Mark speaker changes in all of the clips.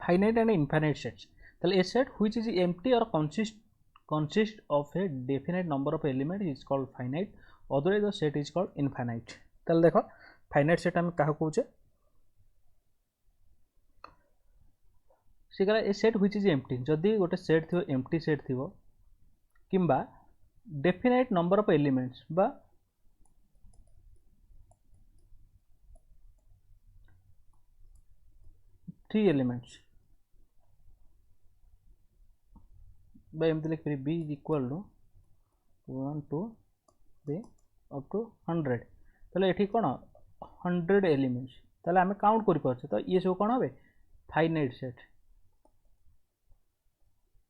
Speaker 1: finite and infinite sets তাহলে a set which is empty or consist of a definite number of elements is called finite otherwise the set is called infinite তাহলে দেখো finite set আমি কাহা কହୁଛे সেগলা a set which is empty যদি গোটে set থিব empty set থিব কিংবা definite number of elements বা three elements एमती लिखि B is equal to 1 2 3 up to 100 ताले एठी कोन 100 एलिमेंट्स ताले आमे काउंट करि परछे तो ये सब कोन होबे फाइनाइट सेट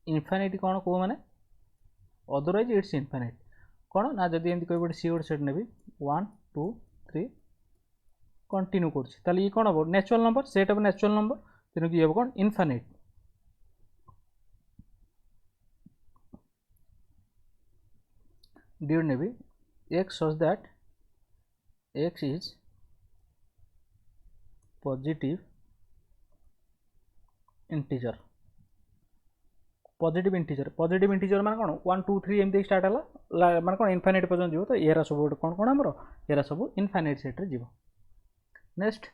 Speaker 1: इनफाइनाइट कोन को माने अदरवाइज इट्स इनफाइनाइट कोन ना जदी एमती कोइ बडे सी सेट नेबी 1 2 3 कंटिन्यू करछि ताले ये कोन हो natural number set of natural number तेनु कि हेबो कोन इनफाइनाइट ड्यू नेबी x such that x is positive integer positive integer माने कोन 1 2 3 एमती स्टार्ट हला माने कोन इनफाइनाइट पर्यंत जीवो तो एरा सब कोन कोन हमरो एरा सब इनफाइनाइट सेट रे जीवो नेक्स्ट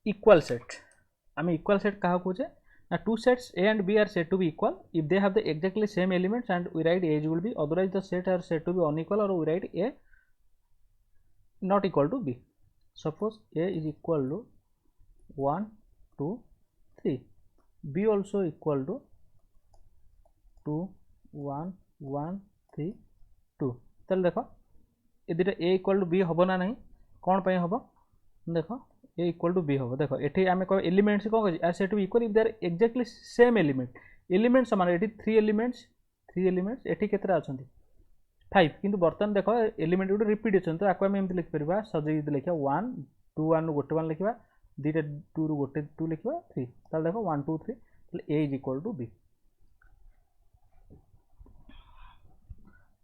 Speaker 1: इक्वल सेट आम इक्वल सेट क्या कहे ना two sets A and B are said to be equal if they have the exactly same elements and we write A will be otherwise the set are said to be unequal और we write A not equal to B suppose A is equal to 1 2 3 B also equal to 2 1 1 3 2 चल देख ये दुटा ए equal to B हम ना नहीं कौन पे हम देख ए इक्वल टू बी हम देख ये आम कह एलिमेंट्स कौन कह set to equal if they are exactly same elements समान ये थ्री एलिमेंट्स ये केतरा अच्छा 5 किंतु बर्तमान देख एलिमेंट गोटे रिपीट अच्छा तो आपको एमती लिखिपर सजे लिखा 1 2 1 गोटे 1 लिखा दुटा 2 रु गोटे 2 लिखा 3 ताल देख 1 2 3 A is equal to B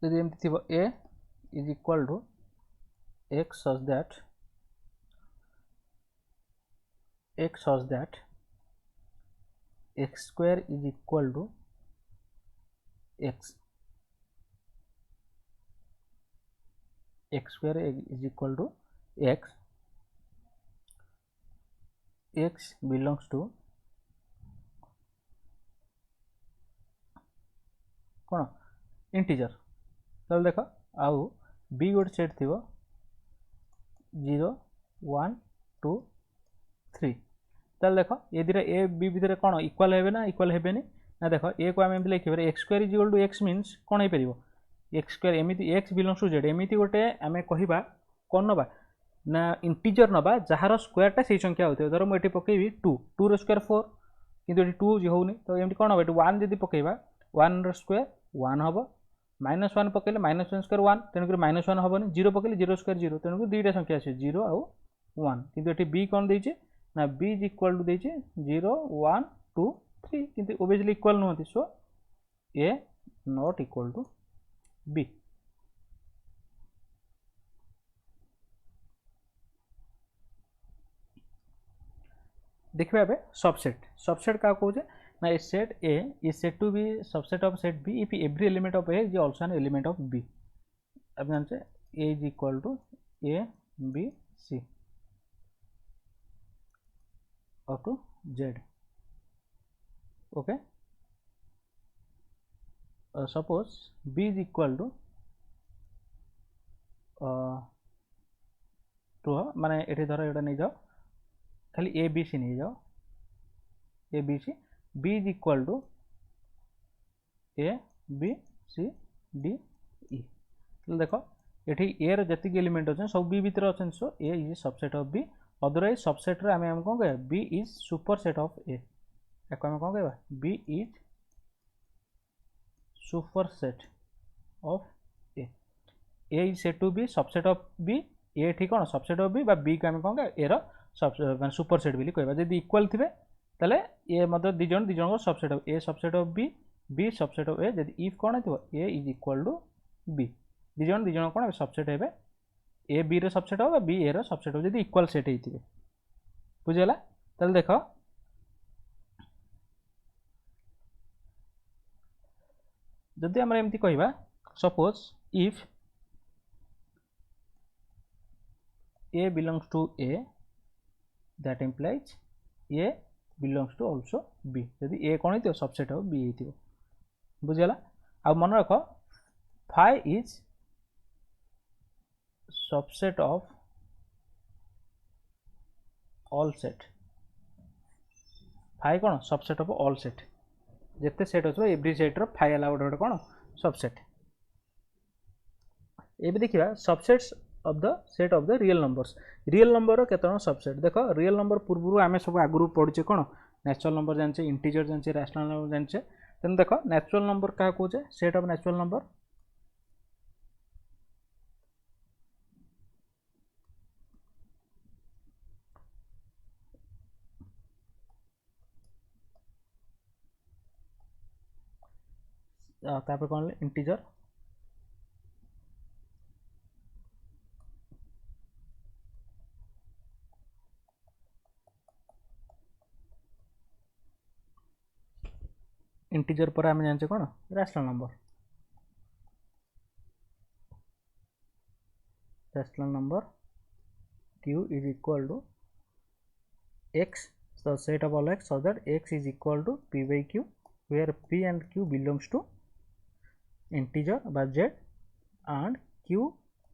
Speaker 1: जब एमती थी A is equal to x such that x square is equal to x square is equal to x belongs to कौन इंटीजर चल देख आउ बी गोटे सेट थी 0 1 2 3 चल देख ये दुटा ए बी भितर कौन इक्वल हे ना इक्वल हे ना देख ए को आम लिखे X square is equal to X means कौन हो पार एक्स स्क्वायर एमती एक्स बिलोंग्स टू जेड एमती गोटे आम कह कौन नवा ना इंटीजर नवा जार स्क्वायरटा से संख्या होती धर मुझे पकईबी 2 2 रो स्क्वायर 4 किंतु ये 2 होनी तो एमती कौन हम 1 जब पकईबा 1 रो स्क्वायर 1 हम -1 पकड़े -1 स्क्वायर 1 तेणुक -1 हेनी 0 पकड़े 0 स्क्वायर 0 तेणुक दुईटा संख्या आसे 0 आउ 1 किंतु ये बी कौन देचे ना बी इज इक्वल टू देचे 0 1 2 3 किंतु ओबियसली इक्वल नुहति so A not equal to B देखिए ए सबसेट क्या कहे ना A set A is said to be subset of set B if every element of A is also an element of B अब जानते A is equal to A B C up to Z okay suppose B is equal to माने ये धर ये नहीं जाओ खाली ए B C नहीं जाओ A B C B is equal to A B C D E देख ये ए रही एलिमेंट अच्छे सब बी भितर अच्छे so A is subset of B otherwise subset रे आम कौन कह B is superset of A या कौन कह B is superset of A is said to be subset of B A ठीक कौन सबसेट ऑफ बी बी को आम कौन कह ए मान सुपर सेट भी कह जब इक्वल थे ताले ए मतलब दिजन को subset of A subset of B subset of A जब इफ कौन हो A is equal to B दिजन कौन सबसेट हे ए बी रे सबसेट हो बी ए रो सबसेट हो जब इक्वल सेट होते बुझीगला ताले देख जदि आम एमती कहवा suppose if a belongs to a that implies a belongs to also b जदि a कौन हो सबसेट हो b हो बुझीगला आ मन रख phi is subset of all set phi कौन सबसेट of all set जिते सेट हो एवरी सेट रो phi ala गोटे कौन सबसेट ये देखा subsets of the set of the real number केते सबसेट देख रियल नंबर पूर्व आम सब आगु पढ़े कौन नेचुरल नंबर जाने इंटीजर जाने रैशनल नंबर जाने तेनाली देख नेचुरल नंबर क्या कहे सेट ऑफ नेचुरल नंबर तापर कौन इंटीजर इंटीजर पर आम जाने कौन rational number q is equal to x so set of all x so that x is equal to p by q where p and q belongs to integer by z and q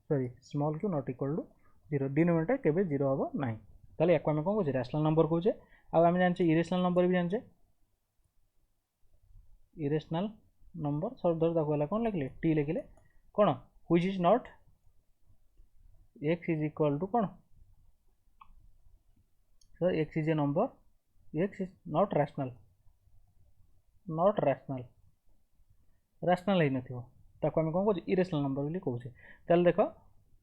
Speaker 1: sorry small q not equal to 0 denominator केबे 0 होबो नाही ताले याको हम कोन कहै rational number कहै आ हम जाने इरेशनल नंबर भी जाने इरेशनल नंबर सब धर देखला कौन लिखले टी लिखले कौन which is not x is equal to कौन sir x is a number x is not rational rational है नथिबो ताको हम कोन कहै इरेशनल नंबर बोली कहै ताले देखो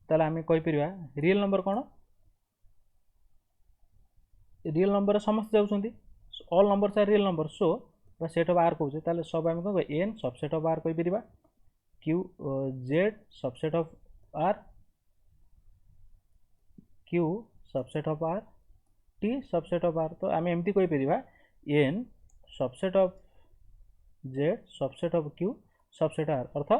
Speaker 1: ताले हम कहि परिबा रियल नंबर कौन रियल नंबर समस्त जाउछंती all numbers are real number so बा सेट ऑफ आर कहूँ ताले सब आम कह एन सबसेट ऑफ आर कहि परिबा Q Z subset of R Q subset of R T subset of R तो आम एमती कहि परिबा N subset of Z subset of Q subset R अर्थ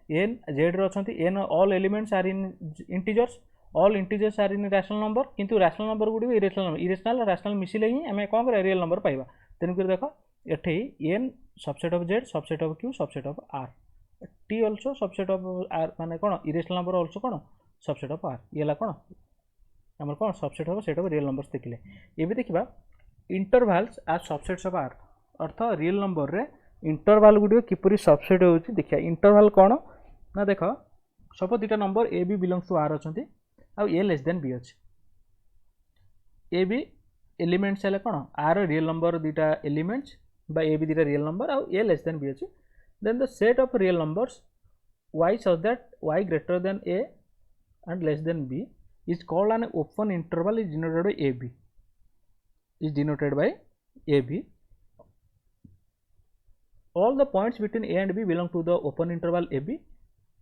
Speaker 1: एन जेड रे अछंती N all elements are in integers all integers are in rational number किंतु rational number गुडी इरेशनल रैशनल मिसिले ही आम कौन कर रियल नंबर पाइबा तेणुक देख एठी N subset of Z subset of Q subset of R T also subset of R माने कौन इरेशनल नंबर ऑल्सो कौन सबसेट ऑफ आर ये कौन आम कौन subset of set of real numbers देखिले ये देखा intervals are subsets of R अर्थ रियल नंबर रे इंटरवल गुडी किपरि सबसेट होउची देखिया इंटरवल कौन ना देख सब दुटा number A B belongs to R अछंती आ ए लेस देन बी अछि ए बी एलिमेंट्स है कौन आर रियल नंबर दुटा एलिमेंट्स by a b दुटा रियल नंबर और a less than b अच्छे then the set of real numbers y such that y greater than a and less than b is called an open interval is denoted by ab all the points between a and b belong to the open interval ab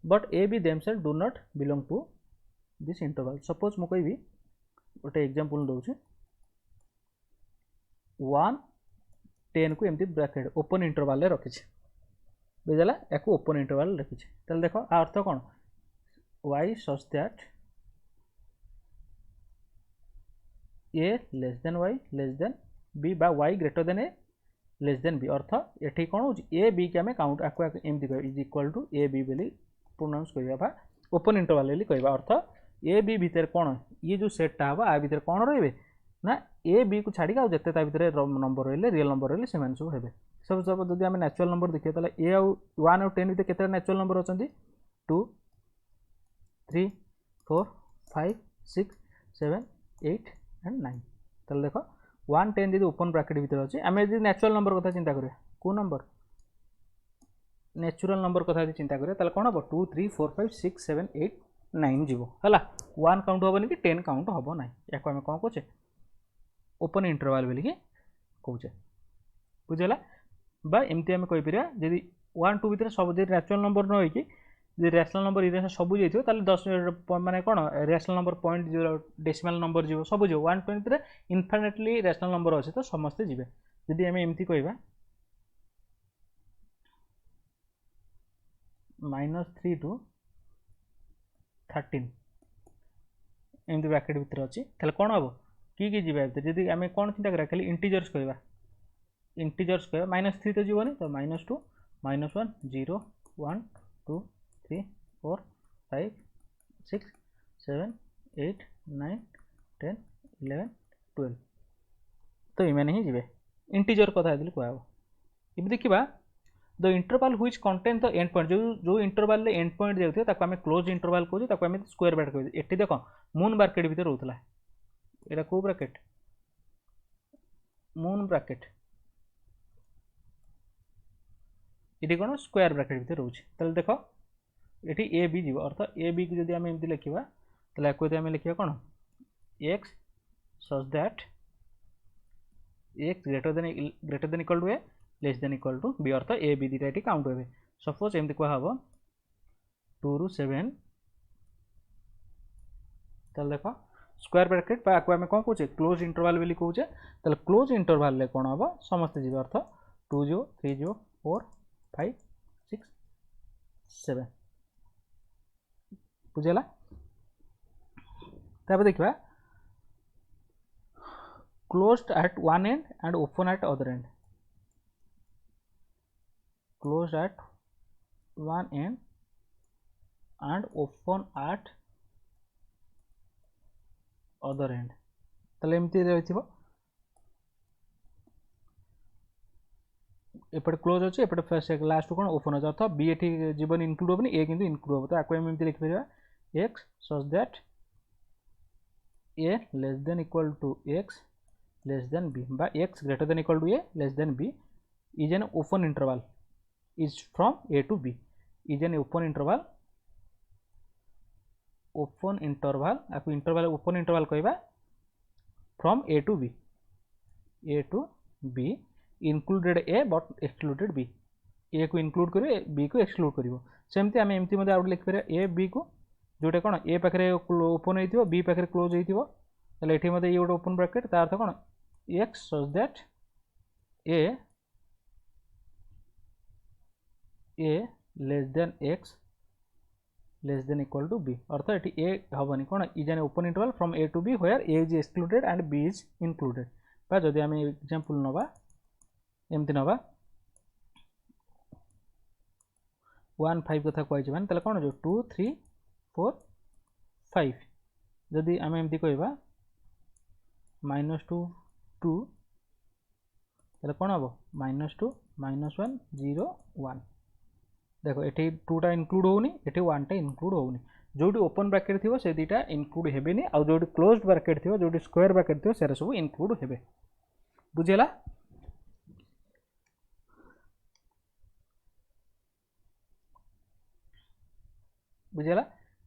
Speaker 1: but ab themselves do not belong to this interval suppose मु कहबी गोटे example दउछि 1 10 को एमती bracket open interval रे रखिछ बुझला एको open interval रखिछ तले देखो आ अर्थ कोन y such that a less than y less than b बा y greater than a less than b अर्थ एठी कोन हो a b के हमें काउंट आको एमती कहबा is equal to a b बोली प्रोनाउंस करबा बा ओपन इंटरवल बोली कहबा अर्थ a b भीतर कोन ये जो सेटटा हबा आ भीतर कोन रहबे ना ए बी को छाड़ी आउ जते ता भितर नंबर रहिले रियल नंबर रहिले से सब हेबे सब सब जदि आम नेचुरल नंबर देखिए ताले ए आउ 1 और 10 भितर केते नेचुरल नंबर अछंती 2 3 4 5 6 7 8 एंड 9 ताले देखो 1 10 जदि ओपन ब्रैकेट भितर अछि आम जदि नेचुरल नंबर कथा चिंता करिया को नंबर नेचुरल नंबर कथा यदि चिंता करिया ताले कोन हबो 2 3 4 5 6 7 8 9 जीवो हला 1 काउंट होबनी कि 10 काउंट होबो नै याको हम कोन कहछे ओपन इंटरवल बोली कि कहूचे बुझला बा एमती आम कहि परिया जदि 1 2 भितर सब जदि नेचुरल नंबर न होई कि जदि रैशनल नंबर इरेशनल सब जाइथियो ताले 10 माने कोन rational number point zero decimal number जीवो सब जीवो 1 पॉइंट भितर इनफिनिटली रैशनल नंबर अछि तो समस्त जीवे जदि आम एमती कहबा -3 टू 13 एमती ब्रैकेट भितर अच्छी कौन हम कि जी जब आम कौन चिंता करा खाली इंटीजर्स कहवा -3 तो जीवन तो -2 -1 0 1 2 3 4 5 6 7 8 9 10 11 12 तो इमें ही जी इंटीजर कथा कह ये देखा the interval which contain the end point जो इंटरवल रे एंड पॉइंट जाऊँ आम क्लोज इंटरवल कहूँ आम स्क्वायर ब्रैकेट कहते ये देख मून ब्रैकेट भीतर रोला यहाँ कौ ब्रैकेट मून ब्रैकेट ये कौन स्क्वायर ब्रैकेट भीतर रोचे तेल देख ये ए बी जीव अर्थ ए बी को जब आम एमती लिखा तो आम लिखा कौन x such that X greater than equal to A less than equal to B अर्थ ए बी दुटा ये काउंट हे सपोज एमती कह 2 रू 7 तल देख स्क्वायर ब्रैकेट आम कौन कहे क्लोज इंटरवल बोली कहे तो क्लोज इंटरवल कौन हम समस्ते जी अर्थ 2 0 3 0 4 5 6 7 बुझेगा तापर देखा closed at one end and open at other end closed at one end and open at other end ताले एमती रही एपटे क्लोज अच्छे एपटे लास्ट कौन ओपन अच्छे अर्थ बी ये जीवन इनक्लूड होनी ए कि इनक्लूड हम तो आपको एमती लिखिपर x such that A less than equal to x less than B बा x greater than equal to A less than B is an open interval is from A to B is an open interval आपको interval open interval कहवा from A to B included A but excluded B A को include कर B को exclude कर सेमती आम एमती out लिखिपर A B को जोटा कौन ए पाखे ओपन हो बी पाखे क्लोज हो ये गोटे ओपन ब्रैकेट तार अर्थ कौन x such that A less than x less than equal to B अर्थ ये ए हेनी कौन is an open interval from A to B where A is excluded and B is included बा जदि आम एग्जांपल नवा एमती नवा 1 5 कथा कही माने कौन जो 2 3 4 5 जदि आम एमती कहवा -2 2 ताले कौन हम -2 -1 0 1 देखो ये 2टा इनक्लूड होनी ये 1टा इनक्लूड होनी जो ओपन ब्रैकेट थी से दुटा इनक्लूड हेबेनी आ जो क्लोज्ड ब्रैकेट थी जो स्क्वायर ब्रैकेट थी से सब इनक्लूड हेबे बुझेला बुझेला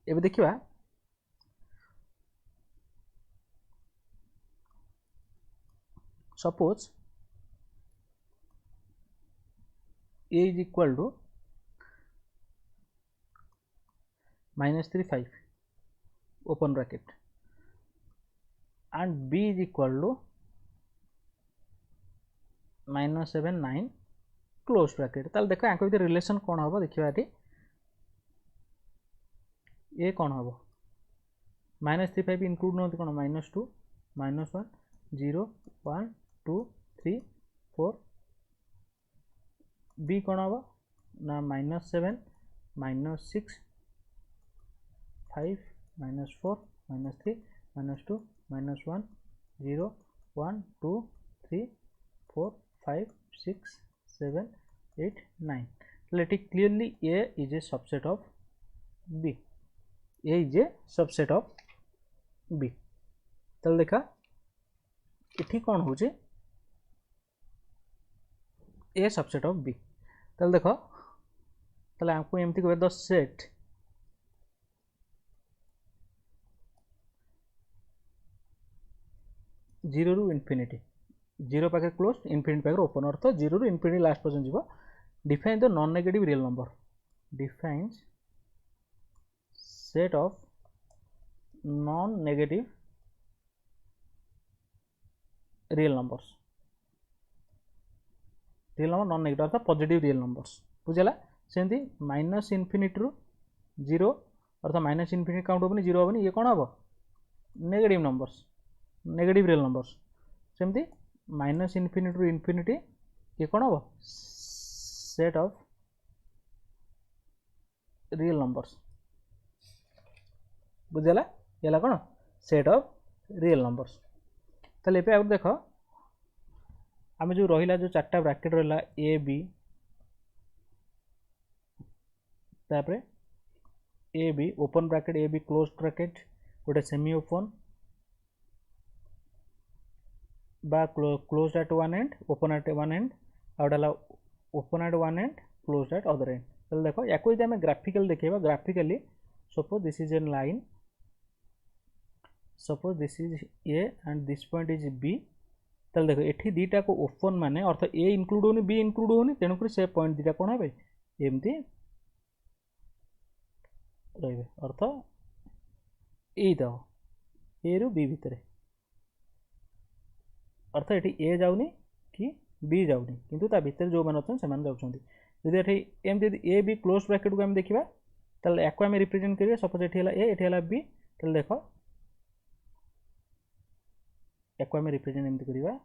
Speaker 1: एबे देखिबा suppose a is equal to -3 5 open bracket and b is equal to -7 9 close bracket ताल देखो आंको भीतर रिलेशन कौन हम देखा ये कौन हम -3 5 इनक्लूड नहीं कौन -2 -1 0 1 2 3 4 बी कौन हम ना -7 -6 5 -4 -3 -2 -1 0 1 2 3 4 5 6 7 8 9 let it clearly a is a subset of b a is a subset of b तल देखा इठी कौन हो ए सबसेट ऑफ बी तल देख तले आपको एमती कह द सेट जीरो रु इनफिनिटी जीरो पाखे क्लोज इनफिनिटी पाखे ओपन अर्थ जीरो रु इनफिनिटी लास्ट पर्यंत जीव define the non negative real number defines set of non negative real number non negative अर्थात पॉजिटिव रियल नंबर्स बुझेला सेमती माइनस इनफिनिटी रु 0 अर्थात माइनस इनफिनिटी काउंट होबनी 0 होबनी ये कौन हम negative numbers negative real numbers सेमती माइनस इनफिनिटी रु इनफिनिटी ये कौन हम सेट ऑफ रियल नंबर्स बुझेला ये कौन सेट ऑफ रियल नंबर्स ताले एपे आउट देख आम जो रहा जो चार्टा ब्रैकेट रहा ए बी तापर A B open bracket A B close bracket गोटे सेमी ओपन बा close at one end open at one end आउटा open at one end close at other end तो देखो या आम ग्राफिकल देखा graphically suppose this is an line suppose this is A and this point is B ताल देखो ये दीटा को ओपन माने अर्थ ए इनक्लूड होनी बी इनक्लूड होनी तेणुक से पॉइंट दीटा कौन हे एमती रे अर्थ ए ए रु बी भितर अर्थ ये ए जाऊनी कि बी जाऊनी किंतु ता भितर जो मैंने अच्छा से जाऊँगी जदि एमती ए बी क्लोज ब्रैकेट को आम देखा ताल या आम रिप्रेजेंट करिए सपोज ये बी ताल देख या आम रिप्रेजेंट एमती करवा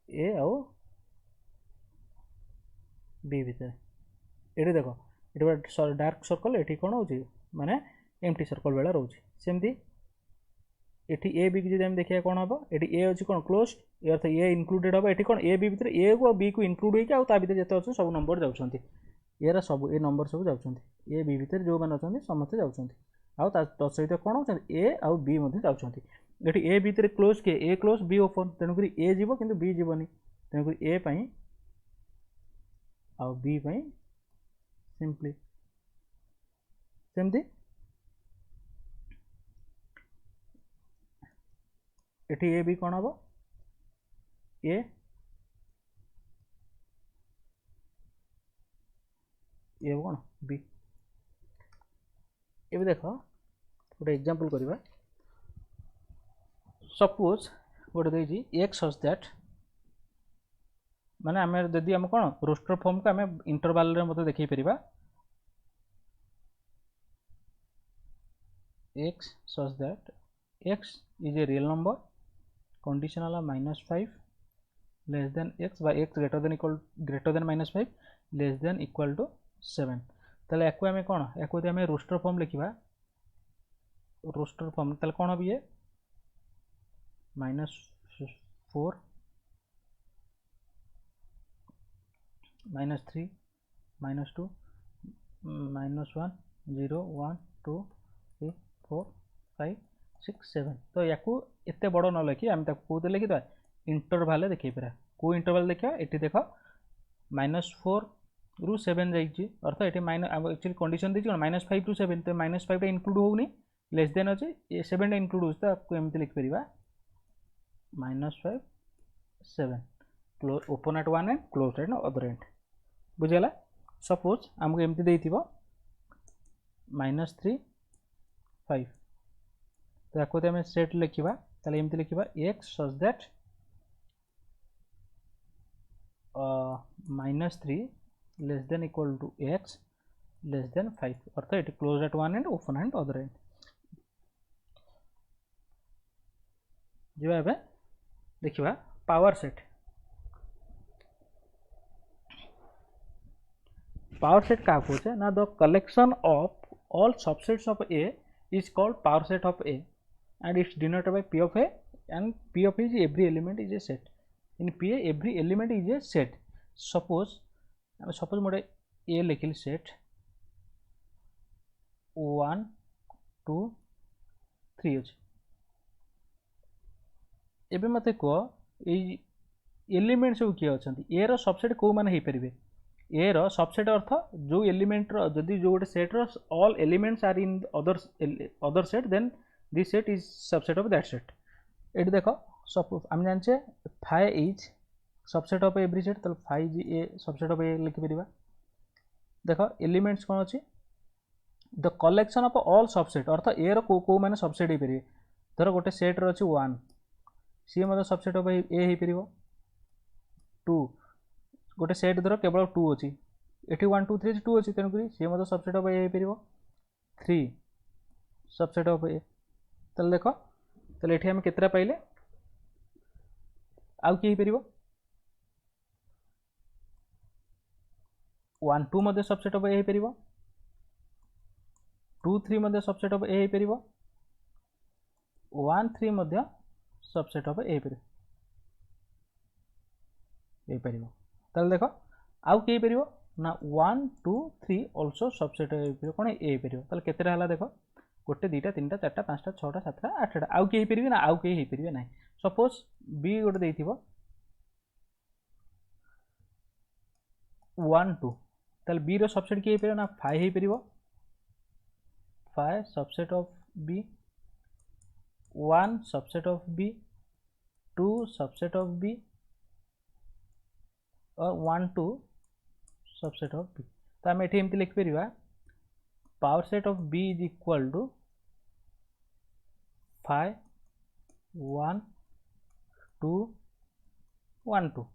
Speaker 1: ए आउ बी भितर ये देख ये डार्क सर्कल ये कौन हो माने एमटी सर्कल बेला रोचे सेमती ये ए बी की जब देखिए कौन हम ये ए अच्छी कौन क्लोज ये अर्थ ए इनक्लूडेड हम ये कौन ए बी भितर ए को बी को इनक्लूड होता भितर जिते अच्छे सब नंबर जाऊँच ये सब ए नंबर सब जाऊँच ए बी भितर जो मैंने अच्छा समस्ते जाऊँच आउ सहित कौन हो ए आउ बी जाऊँच ये ए भितर क्लोज किए ए क्लोज बी ओपन तेणुक ए जीव कि बी जीवनी तेणुक ए पाई आउ बी पाई सिंपली सेमती ये ए बी कौन हम ए कौन बी ये देख गोटे एग्जांपल करवा सपोज गोटे देजी एक्स सच दैट माने आम जदि आम कौन रोस्टर फॉर्म को आम इंटरवल रे मते देखै परिबा x such that x is a real number conditional -5 less than x by x greater than -5 less than equal to 7 ताले याकू आम कौन याकू आम रोस्टर फॉर्म लिखा रोस्टर फॉर्म ताले कौन हम ये -4 -3 -2 -1 0 1 2 3 4 5 6 7 तो याकू एते बड़ न लिखी आम कौन लिखिदा इंटरवाल देखिए पारा कौ इंटरवाल देखा ये देख -4 रु 7 जाइए अर्थ ये एक्चुअली कंडीशन देखिए -5 रु 7 तो -5 इनक्लूड होनी लेस देन अच्छे ये 7 इनक्लूड हो एमती लिखिपर -5 7 close open at one end close at other and बुझेगा suppose आमको एमती देती -3 5 तो या आम सेट लिखा ताले एमती लिखा X such that -3 less than equal to x less than 5 अर्थ ये close at one end open end other end जो देखा पावर सेट क्या कहे ना the collection of all subsets of A is called power set of A and it's denoted by P of A and P of is every element is A set in P every element is A set suppose मोटे ए लिखिल set 1 2 3 अच्छे एबे मते कह element सब किए अच्छा ए रो subset कौ माने हो पारे ए रो सबसेट अर्थ जो एलिमेंट जदि जो गोटे सेट रो all elements are in other set then this set is subset of that set ये देख सपोज आम जाने phi is subset of every set तो phi is a subset of A लिखिपर देख एलिमेंट्स कौन अच्छी the collection of all subset अर्थ ए रो कौ माने सबसेट हो पारे धर गोटे सेट रो अच्छी 1 सी मतलब सबसेट ऑफ ए हो पार 2 गोटे सेट धर केवल 2 अच्छी एटी 1 2 3 2 अच्छी तेणुक सी सबसेट ऑफ ए हो 3 सबसेट ऑफ ए ताले देख ताले एठी हम केतरा पाइले आउ कि पार 1 2 मध्य सबसेट ऑफ ए हो 2 3 मध्य सबसेट ऑफ ए हो 1 3 मध्य सबसेट ऑफ ए पार देख आउ कि पार ना 1 2 3 ऑल्सो सबसेट ए कौन ए पार केतेटा है देख गोटे दुईटा तीन चार्टा पाँचटा छटा सातटा आठटा आउ कि पारे ना आउ कहीं पारे ना सपोज बी गोटे देती 1 2 ताल बी रो सबसेट किए पार ना 5 हो पार 5 subset of B 1 subset of B 2 subset of B और 1 2 सबसेट ऑफ बी तो आम ये लिखिपर power set of B is equal to 5 1 2 1 2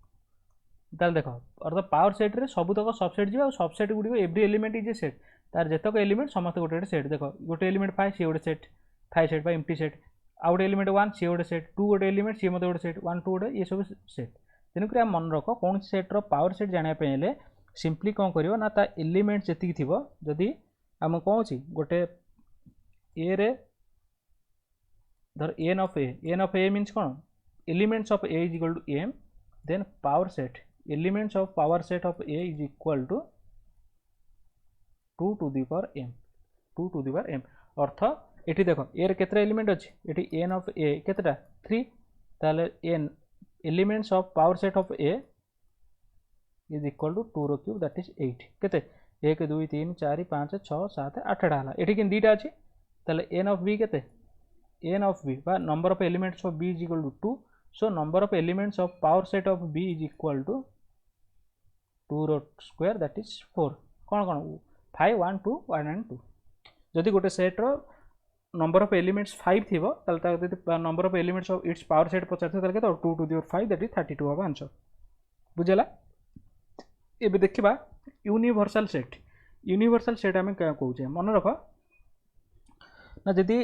Speaker 1: ताल देख अर्थात पावर सेट रे सबुतक सबसेट जी सबसेट गुड़िक every element is A set तार जेतक एलिमेंट समस्त गोटे गोटे सेट देख गोटे एलिमेंट 5 सी गोटे सेट 5 सेट एमटी सेट आउ गोटे एलिमेंट 1 सी गोटे सेट 2 गोटे एलिमेंट सी गोटे सेट 1 2 गोटे ये सब सेट तेणुक आम मन रख कौन सेट्र पावर सेट जानापे सिंपली कौन कर ना ता एलिमेंट जी थी जदि आम कौन अच्छी गोटे ए रे धर एन ऑफ ए मीन्स कौन elements of A is equal to M then power set elements of power set of A is equal to 2 to the power m 2 to the power m अर्थ ये देख ए केतटा element अच्छी ये N of ए केतटा 3 ताले N elements of power set of A is equal to 2 रो cube that is 8 केते 1 2 3 4 5 6 7 8टा हला एठी किन दीटा अछि ताले एन ऑफ बी केते एन ऑफ बी बा number of elements of B is equal to 2 so number of elements of power set of B is equal to 2 रो स्क्वायर दैट इज 4 कौन कौन 5 1 2 1 and 2 जदि गोटे सेट रो number of elements 5 थिबो ताले number of elements of its power set पचार ताले केते 2 to the power 5 that is 32 हबा आंसर बुझला एबे देखिबा यूनिवर्सल सेट आम क्या कौचे मन रख ना जदि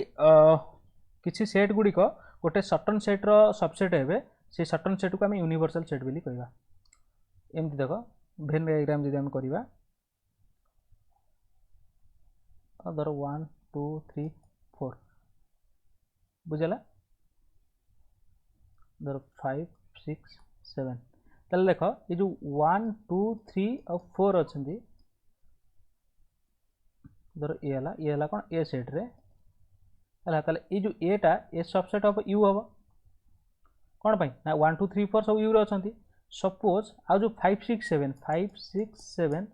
Speaker 1: किसी सेट गुड़िक गोटे सर्टन सेट्र सबसेट हे से सर्टन सेट को आम यूनिवर्सल सेट बोली कहवा एमती देख भेन डायग्राम जब आम करवा धर 1 2 3 4 बुझला धर 5 6 7 ताले देख ये जो 1 2 3 और 4 अच्छा धर ये कौन ए सेट रे है ये जो एटा ए सबसेट ऑफ यू हम कौन पाई ना 1 2 3 4 सब यू अच्छा सपोज आ जो 5 6 7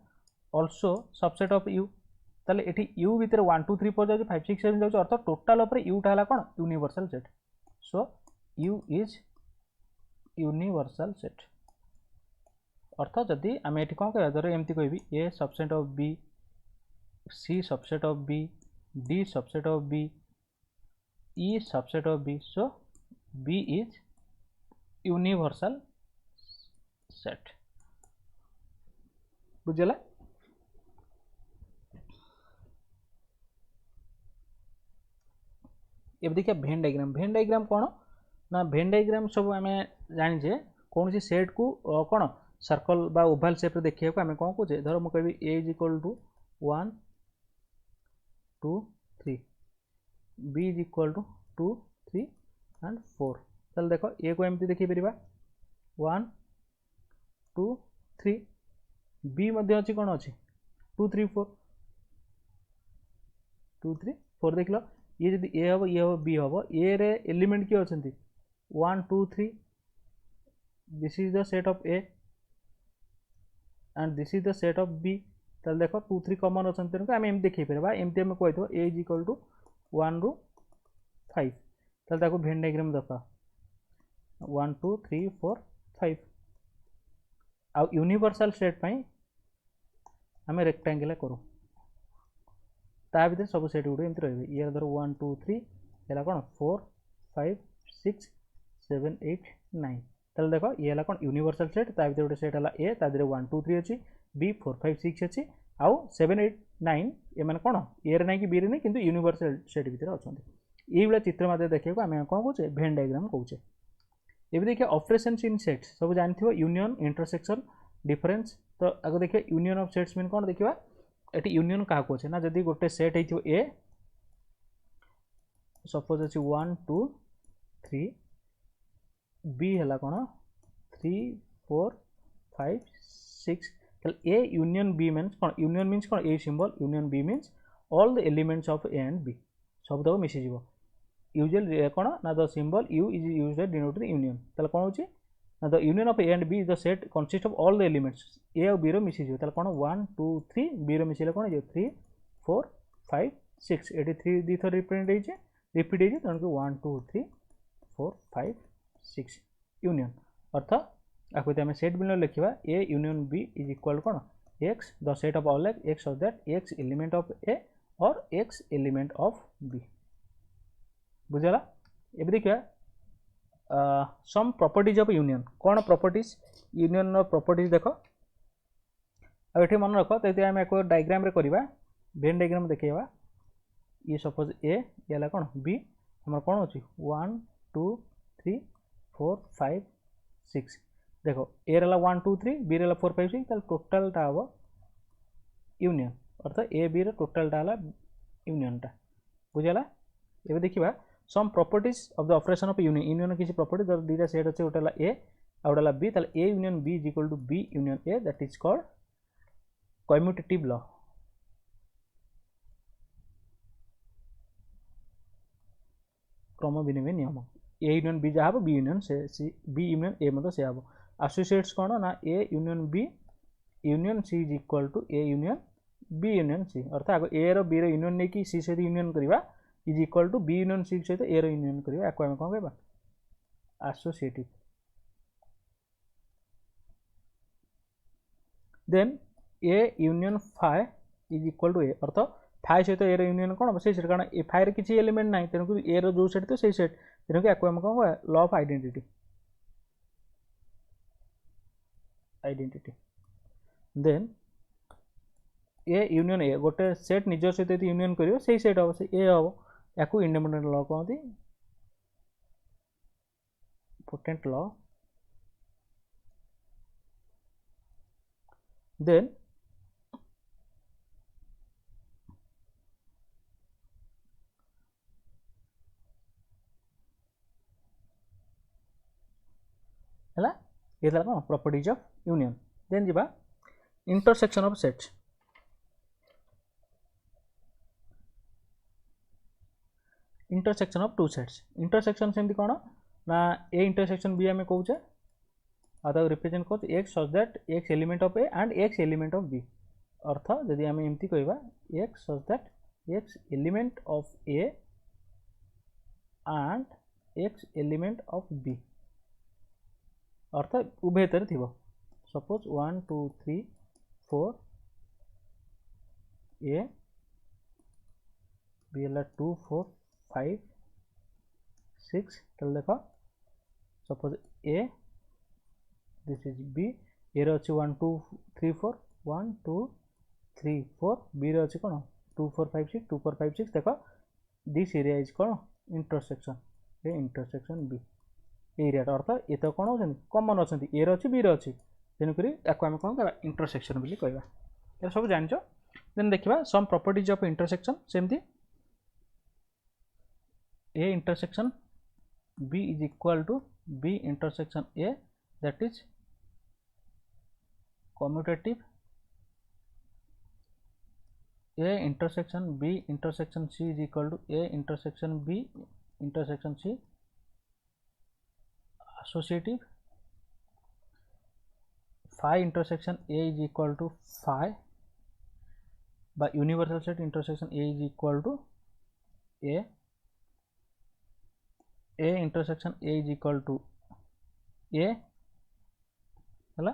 Speaker 1: ऑल्सो सबसेट ऑफ यू ताले एठी यू भितर 1 2 3 4 जाउछ 5 6 7 जाउछ अर्थ टोटल ऊपर यूटा हला कोन universal set so U is universal set अर्थ जदि आम एठी कोन कहबा धर एमती कहबी A subset of B C subset of B D subset of B E subset of B so B is universal set बुझला ये देखिए भेन डायग्राम कौन ना भेन डायग्राम सब आम जाचे कौन सी सेट को कौन सर्कल बा ओभाल शेप रे देखिए आम कौन कहे धर मुझे कह A is equal to 1 2 3 B is equal to 2 3 and 4 चल देख ए को एमती देखी पार 1 2 3 बी मध्य अच्छी कौन अच्छी 2 3 4 2 3 4 देख लो ये जब ए हम ये हम बी हम ए रे एलिमेंट किए अच्छा 1 2 3 this is the set of A and this is the set of B ताल देख 2 3 कमन अच्छा तेणुक आम एम देखी पार एमती आम कही ए इज इक्वल टू 1 रू 5 ताल भेन डायग्राम देखा 1 2 3 4 5 आ यूनिवर्सल सेट पाई आम रेक्टांगुलर करूँ ता भीतर सब सेट गुड एमती रही ये धर 1 2 3 है कौन 4 5 6 7 8 9 ताले देखो ये है कौन यूनिवर्सल सेट ता भीतर गोटे सेट है ए ता देहरे 1 2 3 अच्छी बी 4 5 6 अच्छी आउ 7 8 9 ये मैंने कौन ए रे नहीं कि बी रे नहीं किंतु यूनिवर्सल सेट भीतर अच्छा ये भाई चित्र मध्य देखा आम कौन कहे भेन डायग्राम कहे ये देखिए ऑपरेशंस इन सेट्स सब जानते यूनियन इंटरसेक्शन डिफरेंस तो आगे देखिए यूनियन ऑफ सेट्स मीन कौन देखा ये यूनियन क्या कहे ना जदि गोटे सेट हो ए सपोज अच्छी 1 2 3 बी है कौन 3 4 5 6 ए यूनियन बी मीन्स कौन यूनियन मीन्स कौन A symbol union B means all the elements of A and B सब तक मिसीज यूजुअल कौन ना the symbol U is used denote the union ताले कौन होची ना the union of A and B is the set consist of all the elements A or B row Mrs ताले कौन 1 2 3 बी रो मिसिले कौन हो 3 4 5 6 एटी 3 दी थर रिप्रेजेंट रिपीट हो तेणुक 1 2 3 4 5 6 यूनियन अर्थ आपको आम सेट बिल लिखा A union B is equal कौन x the set of all x of that x element of A or x element of B बुझेगा ये देखिए सम प्रॉपर्टीज ऑफ यूनियन कौन प्रॉपर्टीज यूनियन प्रॉपर्टीज देख अब ये मन रख तो आम एक डायग्राम रे करवा वेन डायग्राम देखा ये सपोज ए ये कौन बी हमारे कौन अच्छी 1 2 3 4 5 6 देखो ए रहा 1 2 3 बी रहा 4 5 6 टोटालटा हम यूनियन अर्थात ए बी टोटालटा यूनियन टा बुझेगा ये देखा some properties of the operation of union union किसी प्रॉपर्टी दुईटा सेट अच्छे गोटे ए आ गोटे बी ताले A union B is equal to B union A that is called commutative law क्रम विनिमय नियम ए यूनियन बी जहाँ बी यूनियन से बी यूनियन ए मतलब से हम एसोसिएट्स कौन ना A union C is equal to A union B union C अर्थात आगे ए रो बी रो यूनियन नहीं कि सी सहित यूनियन करवा is equal to B union C सहित ए रो यूनियन करवा या कौन कहवा associative then A union phi is equal to A अर्थ फाइ सहित ए रो यूनियन कौन हम से कारण ए फाइ रे किसी एलिमेंट ना तेणुक ए रो जो सेट तो से सेट तेणुक या कौन कहवा law of identity then A union A गोटे सेट निज सहित यूनियन कर सेट हम से ए हम या इंडिपेंडेंट लॉ कहते पोटेंट लॉ देन है ये कौन प्रॉपर्टीज ऑफ यूनियन देन जी intersection of sets intersection of two sets intersection सेमती कौन ना ए इंटरसेक्शन बी आम कौचे आता रिप्रेजेंट कर x such that x element of A and x element of B अर्थ जदि आम एमती कहवा x such that x element of A and x element of B अर्थात उभयतर थी सपोज 1 2 3 4 ए बी है 2 4 5 6 चल देख suppose A this is B A रही 1 2 3 4 1 2 3 4 बी रही कौन 2 4 5 6 2 4 5 6 देख दिस एरिया इज कौन intersection A intersection B area अर्थात ये तो कौन हो कमन अच्छा ए रही बी रही तेणुक आम कौन कह इंटरसेक्शन बोली कहवा ये सब जान देन देखा सम प्रॉपर्टीज ऑफ इंटरसेक्शन सेमती A intersection B is equal to B intersection A that is commutative A intersection B intersection C is equal to A intersection B intersection C associative phi intersection A is equal to phi by universal set intersection A is equal to A intersection A is equal to A है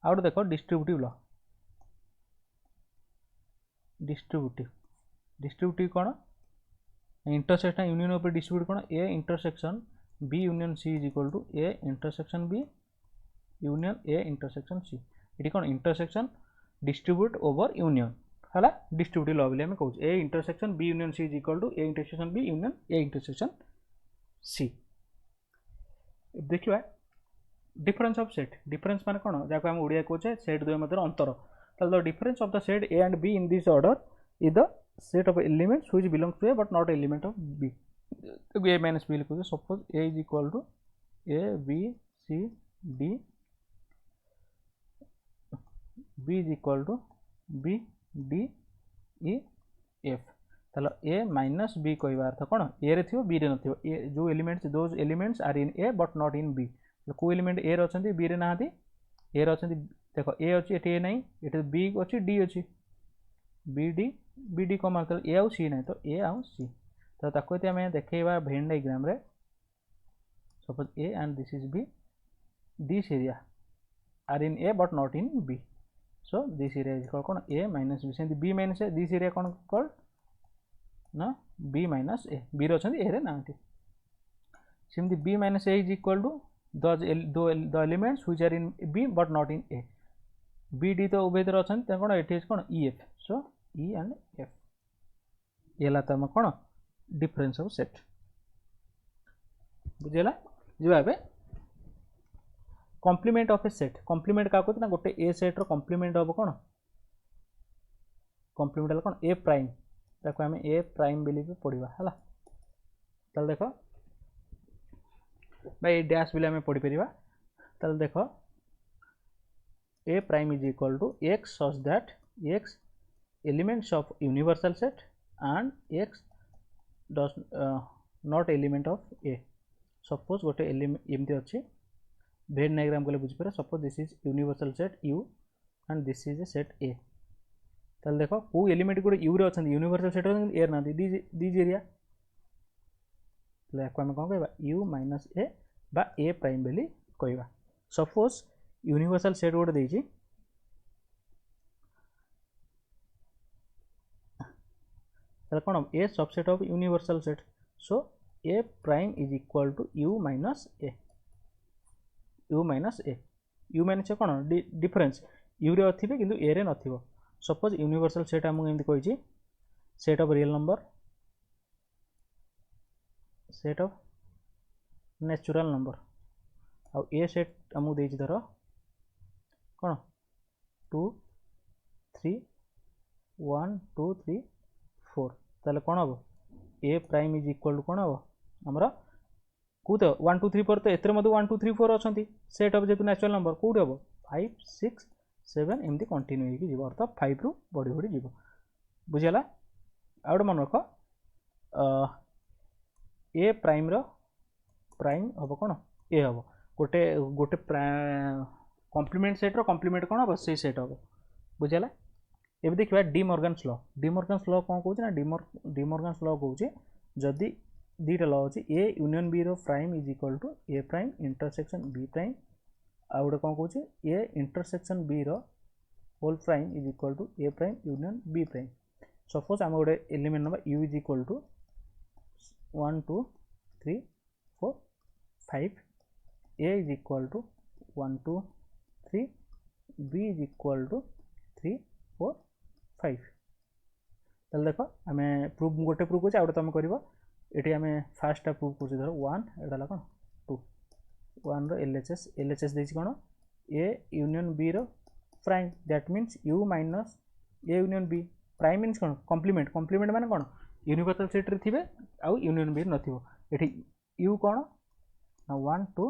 Speaker 1: आउट देखो distributive law distributive कौन intersection union ऊपर distribute कौन A intersection B union C is equal to A intersection B union A intersection C ये कौन intersection distribute over union है distributive law बोली कहूँ A intersection B union C is equal to A intersection B union A intersection C देखिए difference of set difference माने कौन जहाँ आम ओडिया कहे सेट दुई मध्य अंतर the difference of the set A and B in this order is the set of elements which belongs to A but not element of B A minus B लिखुचे suppose A is equal to A B C D B is equal to B D E F तालो A minus B कहवा अर्थ कौन ए रे थी B रे न A जो elements those elements are in A but not in B को एलिमेंट ए अच्छा बी रे ना ए अच्छा देख ए अच्छी ए ना ये बी अच्छी डी अच्छी बी डी कम मतलब ए आउ सी ना तो ए आउ सी तो ताको आम देखा भेन डायग्राम रे suppose A and this is B this area are in A but not in B so this area is called कौन ए माइनस बी से B minus A this area कौन कॉल्ड ना B minus A B रे अच्छा A रे ना सेमती B minus A is equal to the elements which are in B but not in A B D तो उभय अच्छा कौन ये कौन E F so E and F ये तुम कौन डिफरेन्स ऑफ सेट बुझेगा जी complement of A set complement क्या कहते ना गोटे ए सेट रो कॉम्प्लीमेंट हम कौन कॉम्प्लीमेंट कौन ए प्राइम ताको आम ए प्राइम बोली भी पढ़ा है ताल देख भाई डैश बोली आम पढ़ी पार ताल देख A prime is equal to x such that x elements of universal set and x does not element of A suppose गोटे एमती अच्छी भेन डायग्राम कले बुझीपारे suppose this is universal set U and this is A set A ताल देख को element गोटे you रे अच्छा यूनिवर्सल सेट ए ना दीज एरिया आम कौन कह यू माइनस ए बा ए प्राइम बोली कहवा सपोज यूनिवर्सल सेट गोटे देइछि ताले कौन A subset of universal set so A prime is equal to U minus A U minus कौन डिफरेन्स यू रे थे कि ए रे नथिबो सपोज यूनिवर्सल सेट आमको एमती कही set of real number set of natural number आ ए सेट आमको देछि धर कौन 2 3 1 2 3 4 ताले कौन हम ए प्राइम इज इक्वल टू कौन हम आमर कौत 1 2 3 4 तो एथरे मध्य 1 2 3 4 अच्छा set of जेतु natural number Kaut हम 5 6 7 एमती कंटिन्यू होगी जीव अर्थ 5 रु बढ़ी बढ़ी जीव बुझेगा आ गए मन रख ए प्राइम रो प्राइम हम कौन ए हम गोटे गोटे कॉम्प्लीमेंट सेट रो कॉम्प्लीमेंट कौन हम से सेट हम बुझेगा ये देखा डिमॉर्गन्स लॉ कौन कौन ना डिमॉर्गन्स लॉ कौन जदि दीटा लॉ अच्छी ए यूनियन बी रो prime is equal to A prime intersection B prime आ गोटे कौन कौन ए इंटरसेक्शन बी रो whole prime is equal to A prime union B prime suppose आम गोटे element number U is equal to 1 2 3 4 5 A is equal to 1 2 3 B is equal to 3 4 5 ताल देख आम प्रूफ गोटे प्रूफ हो तुम कर ये आम फास्ट प्रूफ कर धर 1 एटा कौन 2 1 रो एलएचएस देछि कौन ए यूनियन बी रो prime that means U minus A union B prime means कौन कॉम्प्लीमेंट माने कौन यूनिवर्सल सेट रे थिबे आउ यूनियन बी नथिबो एठी यू कौन 1 2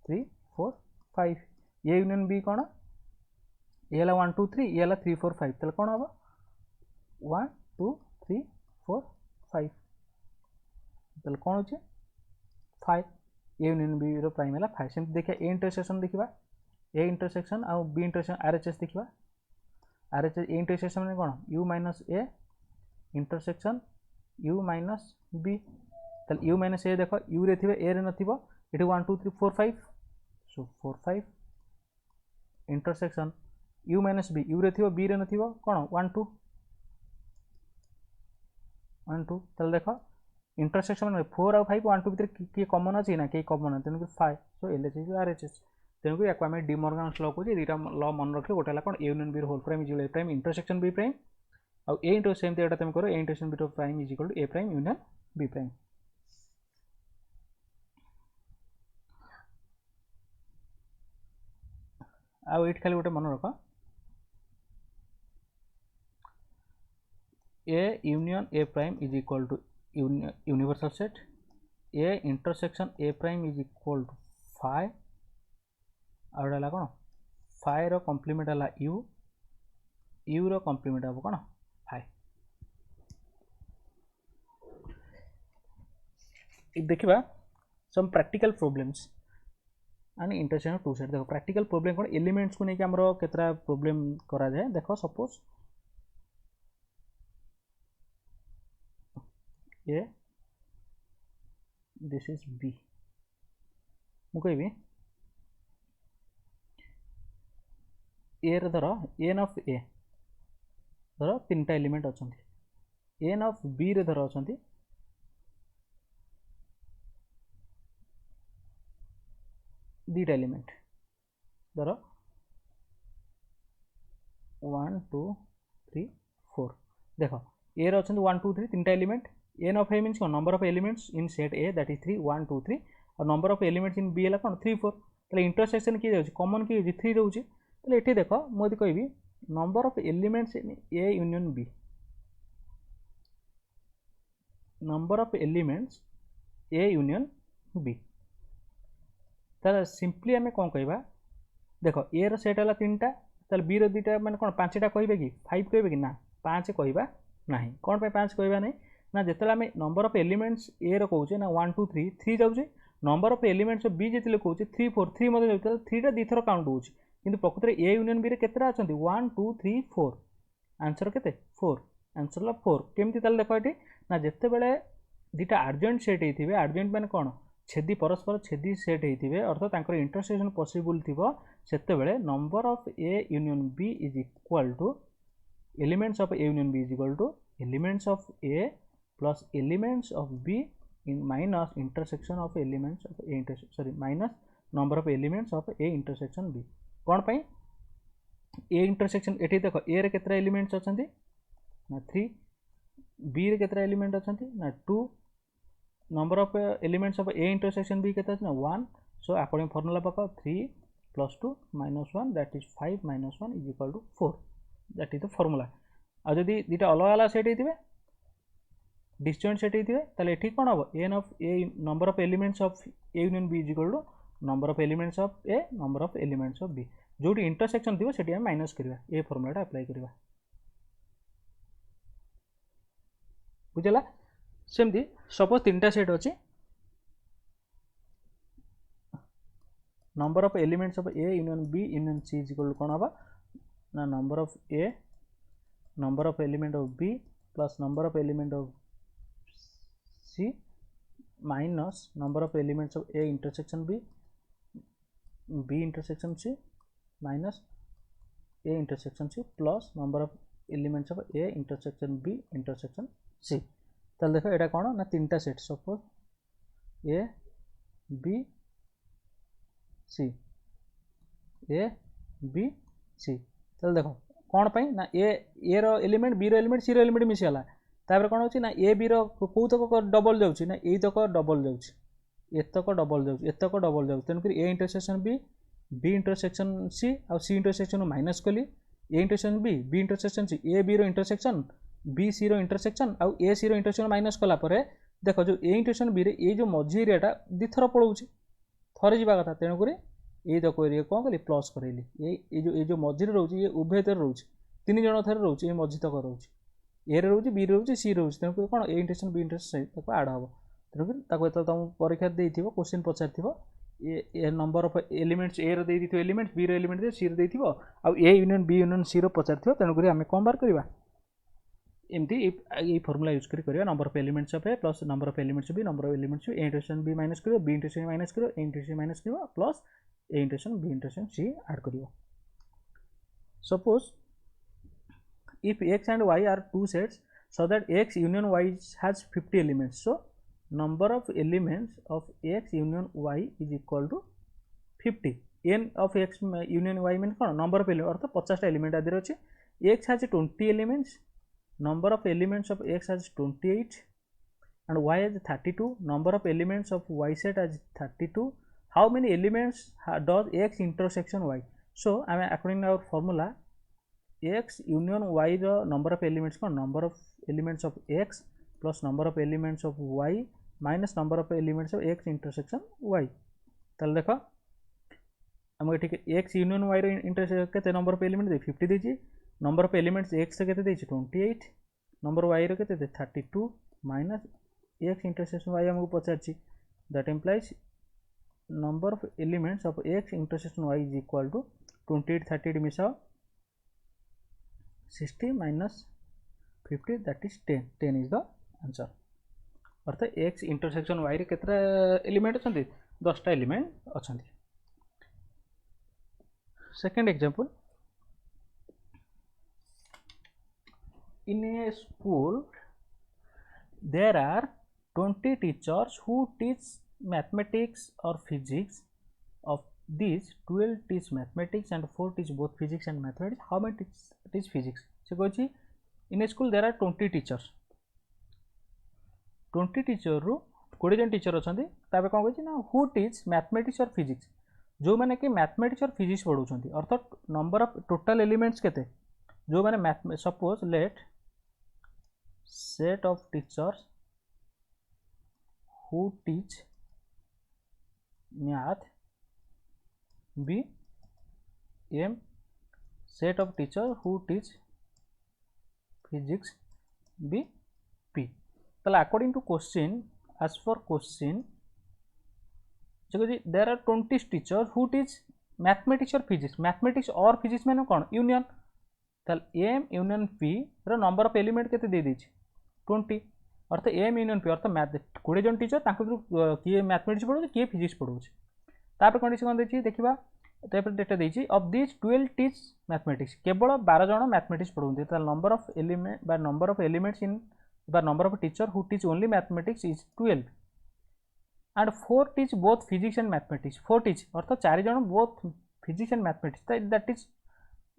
Speaker 1: 3 4 5 ए यूनियन बी कौन ए हला 1 2 3 ए हला 3 4 5 तले कौन हबो 1 2 3 4 5 तले कौन होचे 5 ए यूनियन बी रो प्राइम हला 5 सेम देखिया ए इंटरसेक्शन देखिबा ए इंटरसेक्शन आ बी इंटरसेक्शन आरएचएस देखिबा आरएचएस ए इंटरसेक्शन माने कौन U minus A intersection U minus B तले यू माइनस ए देखो यू रे थिबे ए रे नथिबो एठी 1 2 3 4 5 so 4 5 intersection U minus B U रे थिबो बी रे नथिबो कौन 1 2 1 2 तले देखो इंटरसेक्शन में 4 और 5 1 2 भितर किए कॉमन अच्छी ना कहीं कॉमन ना तेणुक 5 सो एलएचएस आरएचएस तेणुक या आम डिमॉर्गन्स लॉ कहूँ दुटा लॉ मन रखे गोटे कौन A union B whole prime is A prime intersection B prime आउ ए इंटू सेम एटा तुम करो A intersection B prime is equal to A prime union B prime आउ ये खाली गोटे मन रख A union A prime is equal to universal set A intersection A prime is equal to 5 आउटा कौन 5 रो कॉम्प्लीमेंट है यू यू रो कॉम्प्लीमेंट हम कौन 5 देखा some practical problems and intersection two set देखो प्रैक्टिकल प्रॉब्लम कौन एलिमेंट्स को लेकिन आमर केतरा प्रॉब्लम करा जाए देखो suppose A this is B मु कहबी ए रे धर एन ऑफ ए धर 3टा एलिमेंट अच्छा एन ऑफ बी रे धर अच्छा 2टा एलिमेंट धर 1 2 3 4 देख ए रे अच्छा 1 2 3 3टा element n of A means कौन number of elements in set A that is 3 1 2 3 और number of elements in B है कौन 3 4 तो इंटरसेक्शन किए जाऊँ कॉमन किए 3 रोचे तो ये देख मुझे कहबी number of elements in A union B number of elements A union B तार सिंपली आम कौन कहवा देख ए रो सेट है 3टा ताल बी रो 2टा मैंने कौन 5टा कहे कि 5 कहे कि ना 5 कहवा ना कौन पे 5 कहवा नहीं ना जिते आम नंबर ऑफ एलिमेंट्स ए रो कहे ना 1 2 3 3 जाऊे नंबर ऑफ एलिमेंट्स बी जिते कहे 3 4 3 मत जाऊँ 3टा 2 थर काउंट होची किंतु प्रकृत में ए यूनियन बी रे केतेटा अच्छा 1 2 3 4 आंसर केते 4 आंसर 4 केमती ताल देख ये ना जिते बड़े 2टा आर्जेंट सेट होते आर्जेंट मैंने कौन छेदी परस्पर छेदी सेट होते अर्थात इंटरसेक्शन पॉसिबल थी से number of A union B is equal to elements of A union B is equal to elements of A plus elements of B in minus intersection of elements of A sorry minus number of elements of A intersection B कौन पाई A intersection ये देख ए रे केतरा elements अच्छा ना 3 B रे केतरा element अच्छा ना 2 number of elements of A intersection B केता ना 1 सो आपण फॉर्मूला पकाओ 3 + 2 - 1 that is 5 - 1 is equal to 4 that is the formula आ जदि दुटा अलग अलग सेट होते डिस्जॉइंट सेट होते ताले एठी कोन हो n of A number of elements of A union B is equal to number of elements of A number of elements of B जो इंटरसेक्शन थी सेठी हम माइनस करवा ए फॉर्मूला अप्लाई करवा बुझला सेमती सपोज 3टा सेट अच्छी number of elements of A union B union C is equal to कौन हम ना number of A number of element of B plus number of element of C minus number of elements of A intersection B intersection C minus A intersection C plus number of elements of A intersection B intersection C ताल देख यहाँ कौन ना 3टा set suppose A B C A B C ताल देख कौन पाई ना ए रो एलिमेंट बी रो एलिमेंट सी रो एलिमेंट मिसीगला तापर कौन होची ना ए बी रो कौ तक डबल जाउची ना ए तक डबल जाउची एतक डबल जाउची एतक डबल जाउची तेणुक A intersection B intersection C आ सी इंटरसेक्शन माइनस कली A intersection B intersection C A B रो इंटरसेक्शन बी सी रो इंटरसेक्शन आउ ए सी रो इंटरसेक्शन माइनस कला परे देख जो ए इंटरसेक्शन बी रे ए जो मझी एरियाटा दिथर पड़ोची थरे जावा कथा तेणुक ये तक एरिया कौन कली प्लस करेली ये जो मझी रोचे ये उभय तर रोचे 3 जन थे रोचे ये मझी तक रोचे ए रे रोचे बी रोचे सी रोचे तेणुक कौन ए इंटरसेक्शन बी इंटरसेक्शन आड हम तेणुक तुम परीक्षा देथिबो क्वेश्चन पचार A number of elements A रो देथिबो एलिमेंट्स बी रो एलिमेंट दे सी रो देथिबो आ A union B union C रो पचार तेणुक आम कौन बार करवा एमती ये फॉर्मूला यूज करिया number of elements of A plus number of elements B number of elements A intersection B minus करियो बी इंटरसेक्शन माइनस करियो ए इंटरसेक्शन माइनस करियो plus A intersection B intersection C add करियो suppose if x and y are two sets so that x union y has 50 elements so number of elements of x union y is equal to 50. n of x union y means कौन number of element अर्थ 50 टा element आदि अच्छे. x has 20 elements, number of elements of x has 28 and y has 32, number of elements of y set as 32. How many elements does x intersection y? So I mean according to our formula, x union y the number of elements कौन number of elements of x plus number of elements of y minus number of elements of x intersection y. ताले देखो आमको ठीक x union y रो intersection केते number of element दे 50 देछि, number of elements x केते देछि 28, नंबर y रो केते 32 माइनस x इंटरसेक्शन y हमको पचारछि. That implies number of elements of x intersection y is equal to 28 38 मिसाओ 60 minus 50 that is 10. 10 is the answer. अर्थात x intersection y रे केतरा element अछंती 10 टा element अछंती. Second example, in a school there are 20 teachers who teach mathematics or physics. Of these 12 teach mathematics and 4 teach both physics and mathematics. How many teach physics? So कहछि in a school there are 20 teachers. 20 teacher रू 20 जन teacher अछंती. ताबे कोन कहछि ना who teach mathematics or physics, जो माने कि mathematics और physics पढ़ाउछंती. अर्थात number of total elements केते जो माने math. Suppose let set of teachers who teach math b m, set of teacher who teach physics b p. ताले according to question, as for question, there are 20 teachers who teach mathematics or physics. Mathematics और physics में कौन union. ताले m union p रो number of element केते दे देछि 20. अर्थ m यूनियन p अर्थ मैथ 20 जन टीचर तांको किए मैथमेटिक्स पढौ किए फिजिक्स पढौ. तापर कंडीशन कोन देछि देखिबा. तापर डेटा देछि ऑफ दिस 12 टीच मैथमेटिक्स, केवल 12 जन मैथमेटिक्स पढौंती. ताले नंबर ऑफ एलिमेंट बा नंबर ऑफ एलिमेंट्स इन बा number of teacher who teach only mathematics is 12 and 4 teach both physics and mathematics. 4 teach अर्थात 4 जन both physics and mathematics. that is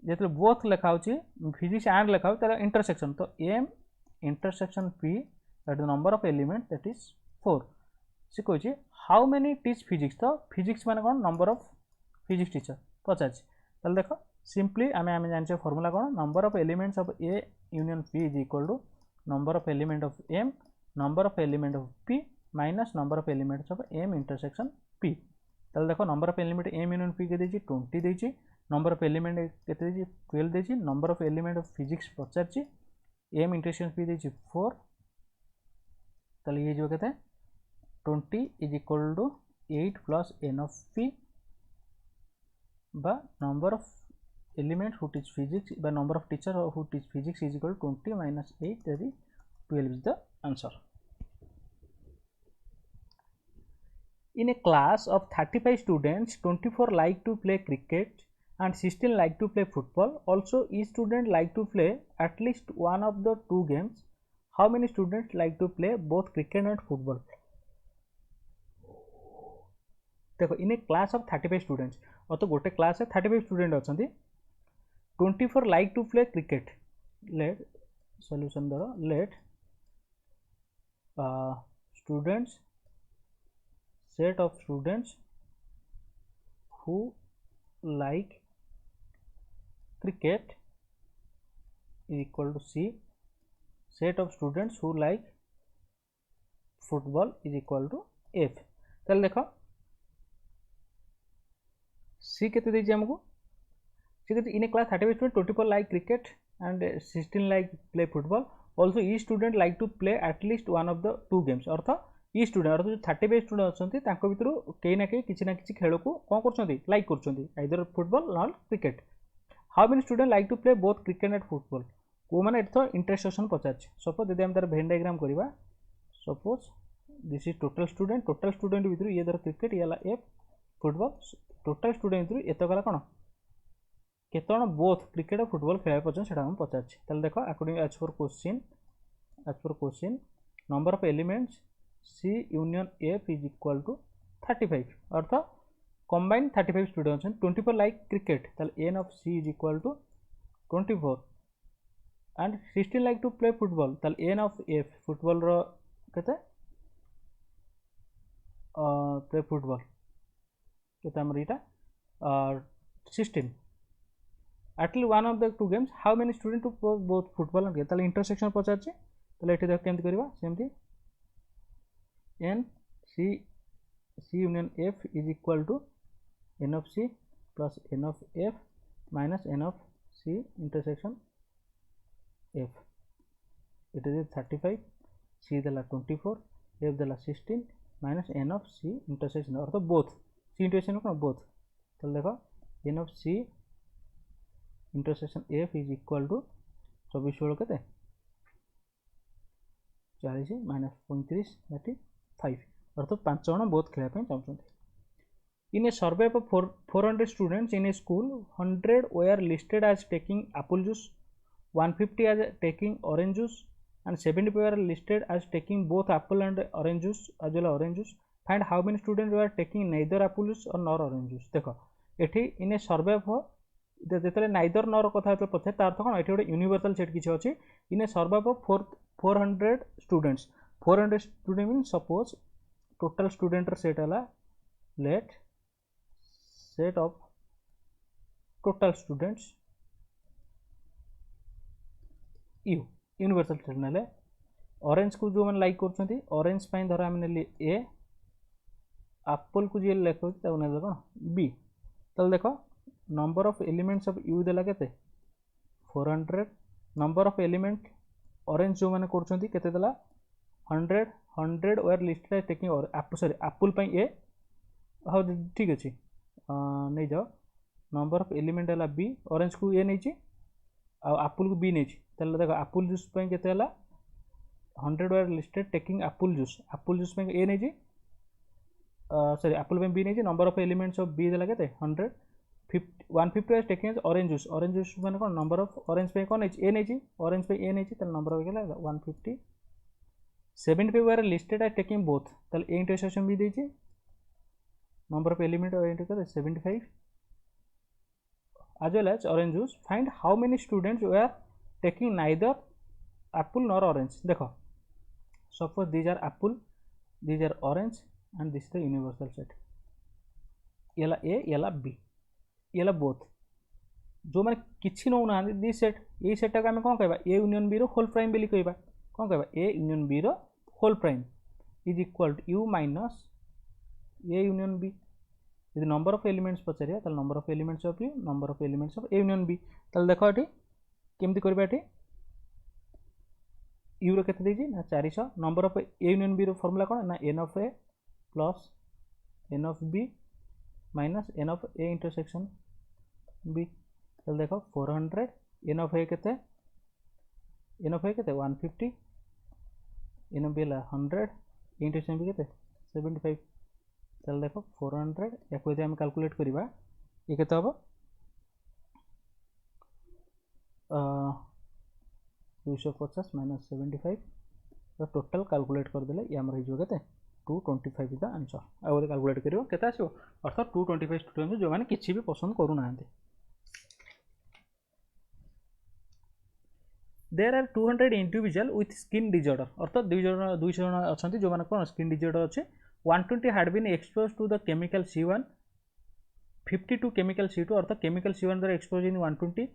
Speaker 1: जेतले both लिखा होची physics and लिखा हो ताला intersection. तो m intersection p that the number of element that is 4. से कहछि how many teach physics. तो physics माने कोन number of physics teacher पचाछि. ताले देखो सिंपली आमे जानछे फार्मूला कोन number of elements of a union p is equal to number of element of m number of element of p minus number of elements of m intersection p. ताले देखो number of element m union p के देछि 20 देछि, number of element केते देछि 12 देछि, number of element of physics 50 m intersection p देछि 4. ताले ये जो कहते हैं 20 is equal to 8 plus n of p बा number of element who teach physics बा number of teacher who teach physics is equal to 20 minus 8 that is 12 is the answer. In a class of 35 students, 24 like to play cricket and 16 like to play football. Also, each student like to play at least one of the two games. How many students like to play both cricket and football? देखो in a class of 35 students, और तो गोटे class है 35 student अछंती. 24 like to play cricket. Let solution दरो. Let students set of students who like cricket is equal to C. Set of students who like football is equal to F. ताले देखो C केते देछि हमको. C केते in a class 35 students 24 like cricket and 16 like play football. Also each student like to play at least one of the two games. अर्थात ई student अर्थात जो 35 student अच्छे तांको भितर कहीं ना कहीं किसी ना किसी खेल को कौन कर लाइक कर either football not cricket. How many student like to play both cricket and football को मैंने तो इंटरसेक्शन पचार. सपोज यदि हम तार वेन डायग्राम करवा. Suppose this is total student भितर ये धर क्रिकेट ये एफ फुटबॉल. टोटल स्टूडेंट भितर एत गला कौन केत बोथ क्रिकेट और फुटबॉल खेल पर्यटन से पचार. देखो according as per question number of elements C union F is equal to 35 अर्थ कंबाइन 35 स्टूडेंट अच्छे 24 like cricket n of C is equal to 24 and 16 like to play football n of F football रो केते play football केते हमर इटा 16 at least one of the two games how many students to both football and ताले intersection पचारछे ताले एठी देख केमति करबा सेमति n c union f is equal to n of c plus n of f minus n of c intersection f it is 35 c देला 24 f देला 16 minus n of c intersection earth both c intersection cone both ताले देखो n of c intersection F is equal to 24 16 के 40 minus 35 that is 5 अर्थ 5 जन both खेलने चाहते in a survey of 400 students in a school 100 were listed as taking apple juice 150 as taking orange juice and 70 were listed as taking both apple and orange juice as well orange juice find how many students were taking neither apple juice or nor orange juice देखो एठी इन a survey of जो neither नर कथा पचे तार अर्थ कौन ये गोटे यूनिवर्सल सेट किसी अच्छी in a survey of 400 students 400 student mean suppose total student set है let set of total students U universal set ना ऑरेंज को जो मैंने लाइक कर ऑरेंज धर आम ने ए एप्पल को जी लाइक कर कौन बी तो देख number of elements of you देला केते 400 नंबर ऑफ एलिमेंट ऑरेंज जो माने करछंती केते देला 100 वेयर लिस्टेड एज टेकिंग और सॉरी एप्पल पई ए हाउ ठीक अछि नै जाओ नंबर ऑफ एलिमेंट देला बी ऑरेंज को ए नै छि आ एप्पल को बी नै छि तले देखो एप्पल जूस पई केते देला 100 were listed taking apple juice पई ए नै छि सॉरी एप्पल पई बी नै छि number of elements of B देला केते 150 is taking as orange juice माने कोन नंबर ऑफ ऑरेंज पे कोन ए नै छि ऑरेंज पे ए नै छि त नंबर हो गेला 150 75 वर लिस्टेड एज टेकिंग बोथ त ए इंटरसेक्शन भी दै छि नंबर ऑफ एलिमेंट और एंटर कर 75 as well as orange juice find how many students were taking neither apple nor orange देखो suppose these are apple these are orange and this is the universal set येला ए येला B ये both जो मैंने किसी नौ ना दी set ये सेटा को आम कौन कह A union B whole prime बोली कहवा कौन कह A union B whole prime is equal to U minus A union B यदि नंबर ऑफ एलिमेंट्स पचारे तो number of elements of U number of elements of A union B तो देख ये केमती करवा ये यू के 400 number of A union B formula कौन ना n of A plus n of B minus N of A intersection B तो देखो 400 एन ऑफ ए केते 150 n of B 100 intersection B केते 75 तो देखो 400 याको यदि हम कैलकुलेट करबा ये केते हबो 250 माइनस 75 तो टोटल कैलकुलेट कर देले ये हमर हिजो केते 225 इज द आंसर आ कैलकुलेट करियो केते आसीबो अर्थात 225 स्टूडेंट जो माने किछि भी पसंद करू नांते there are 200 individual with skin disorder अर्थात 200 जन अछंती जो माने कोन स्किन डिजॉर्डर अछि 120 had been exposed to the chemical C1 50 to chemical C2 अर्थात केमिकल C1 द्वारा एक्सपोज इन 120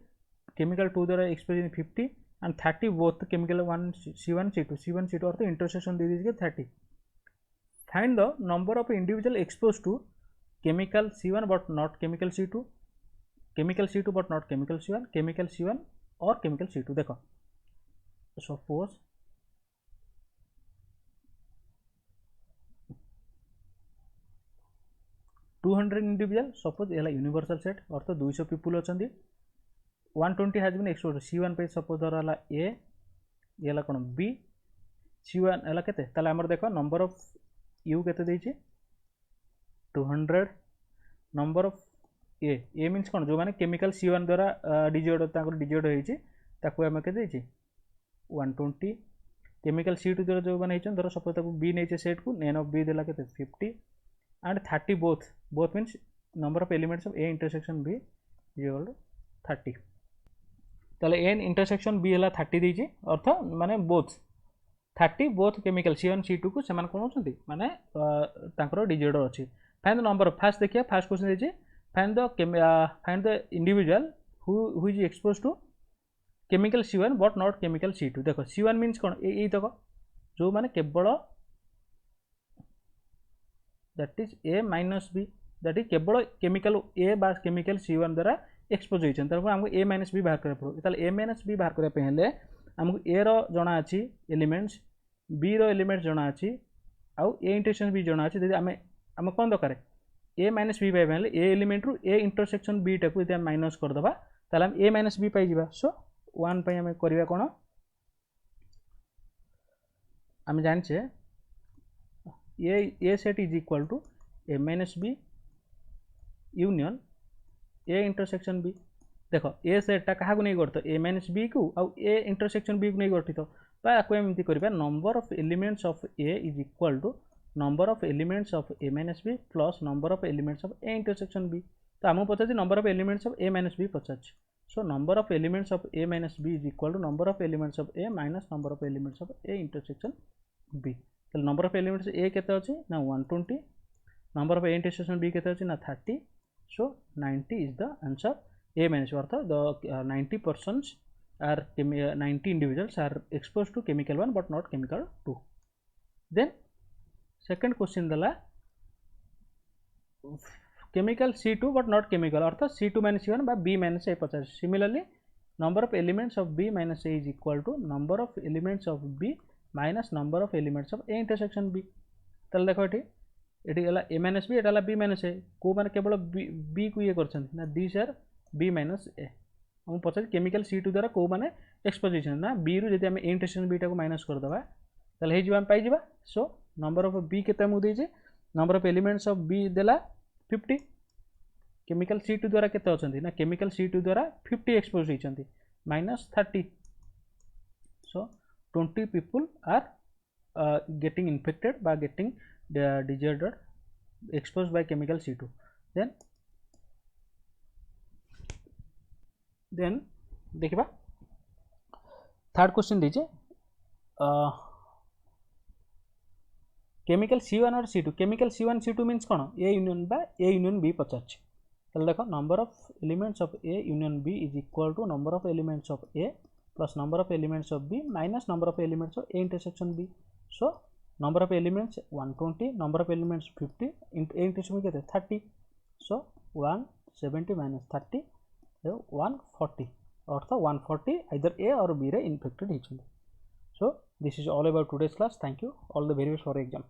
Speaker 1: केमिकल 2 द्वारा expose in 50 and 30 both chemical 1 C1 C2 अर्थात इंटरसेक्शन दे दीजिए 30 find the number of individual expose to chemical C1 but not chemical C2 chemical C2 but not chemical C1 chemical C1 और chemical C2 देखो suppose $200 individual suppose ये universal set अर्थात 200 people अच्छा 120 has been expose C1 पे suppose धरला ए ये कौन B C1 है केते ताले हमर देखो नंबर ऑफ यू केते देछि 200 नंबर ऑफ ए मीन्स कौन जो माने केमिकल C1 द्वारा डिजॉर्डर ताकर डिजॉर्डर होइछि ताको हम के देछि 120 केमिकल सी टू द्वारा जो मैंने धर सपोज बी नहीं सेट को एन ऑफ बी देला के 50 and 30 both means number of elements of A intersection B equal to 30 ताले एन इंटरसेक्शन बी है 30 दीजिए अर्थ माने both 30 both chemical C1 C2 को सेमान कोन होचंती माने तांकर डिजिटर अछि फाइंड द नंबर फर्स्ट देखिए फर्स्ट क्वेश्चन दीजिए find the individual who is expose to chemical C1 but not chemical C2 देखो C1 मीन्स कौन यही तक जो माने केवल that is A minus B that is केवल केमिकल A बा केमिकल C1 द्वारा एक्सपोज होइछन तब हमको A माइनस बी बाहर करे पड़ो ताले A माइनस बी बाहर करे पहले हमको A रो जणा अछि एलिमेंट्स B रो एलिमेंट्स जणा अछि आउ A इंटरसेक्शन B जणा अछि यदि हम कोन दरकार A माइनस बी पाइ पहले A एलिमेंट रु A इंटरसेक्शन B टाको यदि हम माइनस कर दबा ताले हम A माइनस बी पाइ जिबा सो 1 पाइ हम करिवा कोन हम जानछे A set is equal to A minus B union A intersection B देखो A सेटा कहा को नहीं करतो A माइनस बी को आउ A इंटरसेक्शन B को नहीं करतो बा आको एमती करबा number of elements of A is equal to number of elements of A minus B plus number of elements of A intersection B तो हम पचाछि number of elements of A minus B पचाछि so number of elements of A minus B is equal to number of elements of A minus number of elements of A intersection B तो number of elements A केते अछि ना 120 number of A intersection B केते अछि ना 30 so 90 is the answer A minus अर्थात the 90 persons are 90 individuals are exposed to chemical 1 but not chemical 2 then second question dala chemical C2 but not chemical अर्थात C2 minus C1 by B minus A 50 similarly number of elements of B minus A is equal to number of elements of B minus number of elements of A intersection B तल देखो ये गला A minus B Etah B minus ए को माने केवल B को ये करछन ना दिस आर B माइनस ए हम पछे केमिकल C2 द्वारा को माने एक्सपोजिशन ना B रु जदि हम A इंटरसेक्शन B टा को माइनस कर दबा तले हे जिवा हम पाइ जिबा सो नंबर ऑफ B केते मु देजे number of elements of B देला 50 केमिकल C2 द्वारा केते अछंती ना केमिकल C2 द्वारा 50 एक्सपोज होइछंती minus 30 so 20 people are getting infected by getting disorder exposed by chemical C2 then देखिबा थर्ड क्वेश्चन दीजिए केमिकल C1 और C2 chemical C1 C2 means कौन A यूनियन बा A यूनियन B पचाच तो देखो number of elements of A union B is equal to number of elements of A plus number of elements of B minus number of elements of A intersection B so number of elements 120 number of elements 50 into A intersection केते 30 so 170 minus 30 140 अर्थात 140 either A or B रे infected होइछन so this is all about today's class thank you all the very best for exam